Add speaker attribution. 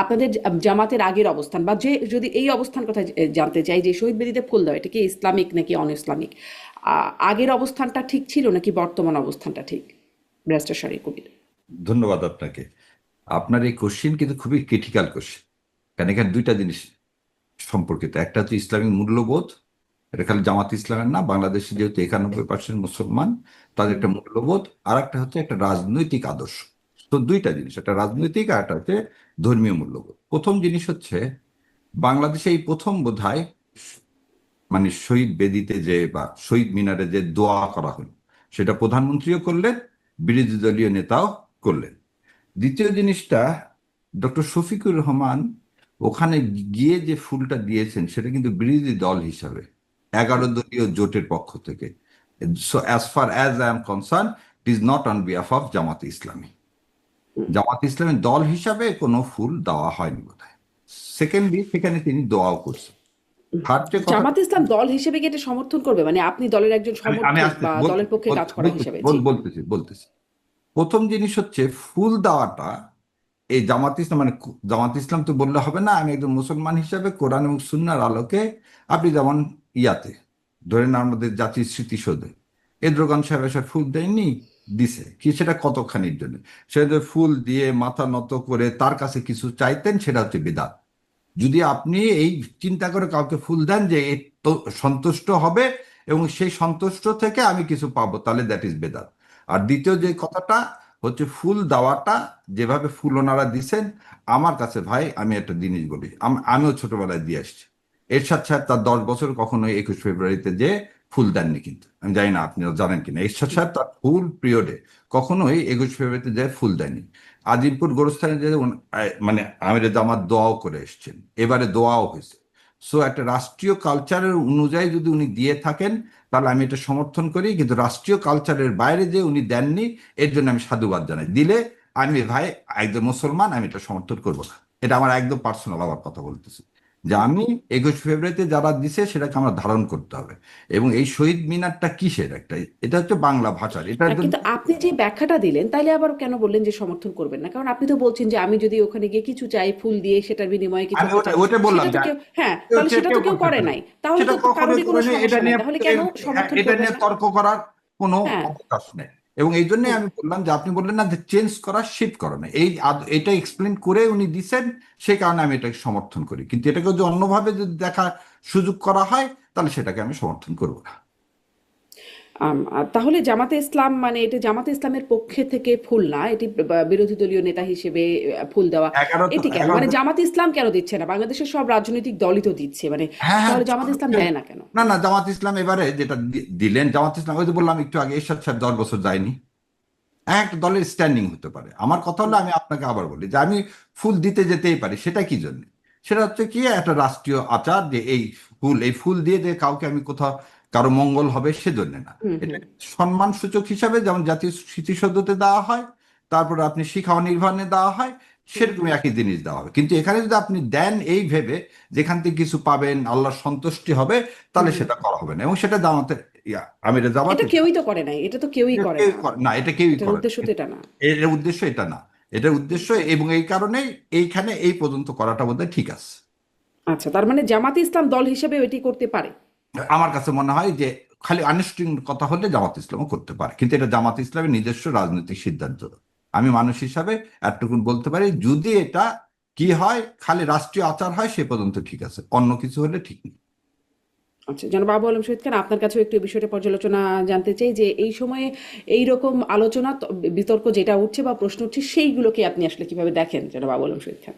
Speaker 1: আপনাদের জামাতের আগের অবস্থান বা যে যদি এই অবস্থান কথা জানতে চাই যে শহীদ বেদিতে ফুল দেওয়া এটা কি ইসলামিক নাকি অন ইসলামিক, আগের অবস্থানটা ঠিক ছিল নাকি বর্তমান অবস্থানটা ঠিক? ব্যারিস্টার শরীফ কবির।
Speaker 2: ধন্যবাদ আপনাকে। আপনার এই কোশ্চিন কিন্তু খুবই ক্রিটিক্যাল কোশ্চিন, কারণ এখানে দুইটা জিনিস সম্পর্কিত। একটা হচ্ছে ইসলামিক মূল্যবোধ, এটা খালি জামাত ইসলামের না, বাংলাদেশে যেহেতু 91% মুসলমান, তাদের একটা মূল্যবোধ। আর একটা হচ্ছে একটা রাজনৈতিক আদর্শ। তো দুইটা জিনিস, একটা রাজনৈতিক আর একটা হচ্ছে ধর্মীয় মূল্যবোধ। প্রথম জিনিস হচ্ছে বাংলাদেশে এই প্রথম বোধহয় মানে শহীদ বেদিতে যে বা শহীদ মিনারে যে দোয়া করা হলো, সেটা প্রধানমন্ত্রীও করলেন, বিরোধী দলীয় নেতাও করলেন। দ্বিতীয় জিনিসটা, ডক্টর শফিকুর রহমান ওখানে গিয়ে যে ফুলটা দিয়েছেন সেটা কিন্তু বিরোধী দল হিসাবে 11 দলীয় জোটের পক্ষ থেকে। So as far as I am concerned, it is not on behalf of Jamaat Islami. Jamaat ইসলামের দল হিসাবে কোনো ফুল দেওয়া হয়নি বোধহয়। সেকেন্ডলি সেখানে তিনি দোয়াও করছেন। থার্ড যে কথা,
Speaker 1: জামাত ইসলাম দল হিসেবে কি এটা সমর্থন করবে, মানে আপনি দলের একজন
Speaker 2: আমি আমি
Speaker 1: সমর্থক
Speaker 2: আসতে
Speaker 1: বা দলের পক্ষে কাজ করা
Speaker 2: বলতেছি
Speaker 1: হিসেবে? জি।
Speaker 2: বলতেছি প্রথম জিনিস হচ্ছে ফুল দেওয়াটা। এই জামাত ইসলাম মানে জামাত ইসলাম তো বললে হবে না, আমি একজন মুসলমান হিসাবে কোরআন এবং সুন্নাহর আলোকে, আপনি যেমন ইয়াতে ধরেন আমাদের জাতির স্মৃতিসৌধে এরদোগান সাহেব এসে ফুল দেয়নি, দিছে কি সেটা কতখানির জন্য? সেটা যে ফুল দিয়ে মাথা নত করে তার কাছে কিছু চাইতেন, সেটা হচ্ছে বিদআত। যদি আপনি এই চিন্তা করে কাউকে ফুল দেন যে এ তো সন্তুষ্ট হবে এবং সেই সন্তুষ্ট থেকে আমি কিছু পাবো, তাহলে দ্যাট ইজ বেদাত। আর দ্বিতীয় যে কথাটা হচ্ছে ফুল দেওয়াটা, যেভাবে ফুল ওনারা দিছেন, আমার কাছে ভাই আমি একটা জিনিস বলি, আমিও ছোটবেলায় দিয়ে আসছি। এরশাদ সাহেব তার 10 বছর কখনো 21 ফেব্রুয়ারিতে যে ফুল দেননি, কিন্তু আমি জানি না আপনি জানেন কিনা, এরশাদ সাহেব তার ফুল পিরিয়ডে কখনোই 21 ফেব্রুয়ারিতে যে ফুল দেয়নি। আজিমপুর গোরস্থানে যে মানে আমির জামাত দোয়াও করে এসছেন, এবারে দোয়াও হয়েছে। সো একটা রাষ্ট্রীয় কালচারের অনুযায়ী যদি উনি দিয়ে থাকেন, তাহলে আমি এটা সমর্থন করি, কিন্তু রাষ্ট্রীয় কালচারের বাইরে যে উনি দেননি, এর জন্য আমি সাধুবাদ জানাই। দিলে আমি ভাই একজন মুসলমান, আমি এটা সমর্থন করবো না। এটা আমার একদম পার্সোনাল আবার কথা বলতেছি, যে আমি 21 ফেব্রুয়ারিতে যারা দিছে সেটাকে আমরা ধারণ করতে হবে। এবং এই শহীদ মিনারটা কিসের একটা, এটা হচ্ছে বাংলা ভাষার, এটার জন্য
Speaker 1: কিন্তু আপনি যে ব্যাখ্যাটা দিলেন তাইলে আবার কেন বললেন যে সমর্থন করবেন না? কারণ আপনি তো বলছেন যে আমি যদি ওখানে গিয়ে কিছু চাই ফুল দিয়ে সেটার বিনিময়ে কিছু
Speaker 2: আমি
Speaker 1: একটা
Speaker 2: ওটা
Speaker 1: চাই,
Speaker 2: ওটা বললাম
Speaker 1: সেটা তো
Speaker 2: যে
Speaker 1: কেউ, হ্যাঁ, তাহলে সেটা
Speaker 2: কেউ
Speaker 1: তো কেউ
Speaker 2: করতে
Speaker 1: করে
Speaker 2: পারে,
Speaker 1: নাই, তাহলে
Speaker 2: সেটা
Speaker 1: তো
Speaker 2: কখনোই
Speaker 1: কারোরই কোনো
Speaker 2: করে নেই। এটা
Speaker 1: সমস্যা নাই,
Speaker 2: নিয়ে
Speaker 1: তাহলে কেন সমর্থন
Speaker 2: এটা
Speaker 1: করবেন
Speaker 2: নিয়ে
Speaker 1: না?
Speaker 2: তর্ক করার কোনো
Speaker 1: হ্যাঁ।
Speaker 2: অবকাশ নেই। এবং এই জন্য আমি বললাম যে আপনি বললেন না যে চেঞ্জ করা, শিফট করা না, এই এটা এক্সপ্লেন করে উনি দিছেন, সেই কারণে আমি এটাকে সমর্থন করি। কিন্তু এটাকে যদি অন্যভাবে যদি দেখার সুযোগ করা হয়, তাহলে সেটাকে আমি সমর্থন করবো না।
Speaker 1: তাহলে জামাতে ইসলাম মানে এটা জামাতে ইসলামের পক্ষে থেকে ফুল না, এটি বিরোধী দলীয় নেতা হিসেবে ফুল দেওয়া,
Speaker 2: এগারো
Speaker 1: এটি কেন?
Speaker 2: এগারো
Speaker 1: মানে জামাতে ইসলাম কেন দিচ্ছে না? বাংলাদেশের সব রাজনৈতিক দলই তো দিচ্ছে, মানে
Speaker 2: হ্যাঁ হ্যাঁ,
Speaker 1: তাহলে জামাতে ইসলাম দেয় না কেন?
Speaker 2: না না, জামাত ইসলাম এবারে যেটা দিলেন, জামাত ইসলাম ওই যে বললাম একটু আগে, এরশাদ সাহেব 10 বছর যায়নি। একটা দলের স্ট্যান্ডিং হতে পারে। আমার কথা হলো, আমি আপনাকে আবার বলি যে আমি ফুল দিতে যেতেই পারি, সেটা কি জন্য? সেটা হচ্ছে কি একটা রাষ্ট্রীয় আচার, যে এই ফুল দিয়ে যে কাউকে আমি কোথাও কারো মঙ্গল হবে সেজন্য না।
Speaker 1: হুম,
Speaker 2: এটা
Speaker 1: হুম।
Speaker 2: সম্মান সূচক হিসাবে যেমন জাতীয় স্মৃতিসৌধতে দেওয়া হয়, তারপরে আপনি শিখা ও নির্বাণে দেওয়া হয়, সেরকম একই জিনিস দেওয়া হবে। কিন্তু এখানে যদি আপনি দেন এই ভেবে যেখান থেকে কিছু পাবেন, আল্লাহর সন্তুষ্টি হবে, তাহলে সেটা করা হবে না। এবং সেটা জামাতে আমিরে
Speaker 1: এটা
Speaker 2: জামাতে
Speaker 1: কেউই তো করে নাই, এটা তো কেউই করে না।
Speaker 2: না, এটা কেউই
Speaker 1: এটার
Speaker 2: করে না।
Speaker 1: উদ্দেশ্য তো এটা না।
Speaker 2: এর উদ্দেশ্য এটা না, এটার উদ্দেশ্য, এবং এই কারণেই এইখানে এই পর্যন্ত করাটা বোধহয় ঠিক আছে।
Speaker 1: আচ্ছা, তার মানে জামাতে ইসলাম দল হিসেবে এটি করতে পারে।
Speaker 2: আমার কাছে মনে হয় যে খালি আনুষ্ঠানিক কথা হলে জামাত ইসলামও করতে পারে, কিন্তু এটা জামাত ইসলামের নিজস্ব রাজনৈতিক সিদ্ধান্ত। আমি মানুষ হিসাবে এতটুকুন বলতে পারি, যদি এটা কি হয়, খালি রাষ্ট্রীয় আচার হয়, সে পর্যন্ত ঠিক আছে, অন্য কিছু হলে ঠিক নেই।
Speaker 1: আচ্ছা, জনাব আবু আলম শহীদ খান, আপনার কাছেও একটু এই বিষয়টা পর্যালোচনা জানতে চাই যে এই সময়ে এই রকম আলোচনা বিতর্ক যেটা উঠছে বা প্রশ্ন উঠছে সেইগুলোকে আপনি আসলে কিভাবে দেখেন, জনাব আবু আলম শহীদ খান?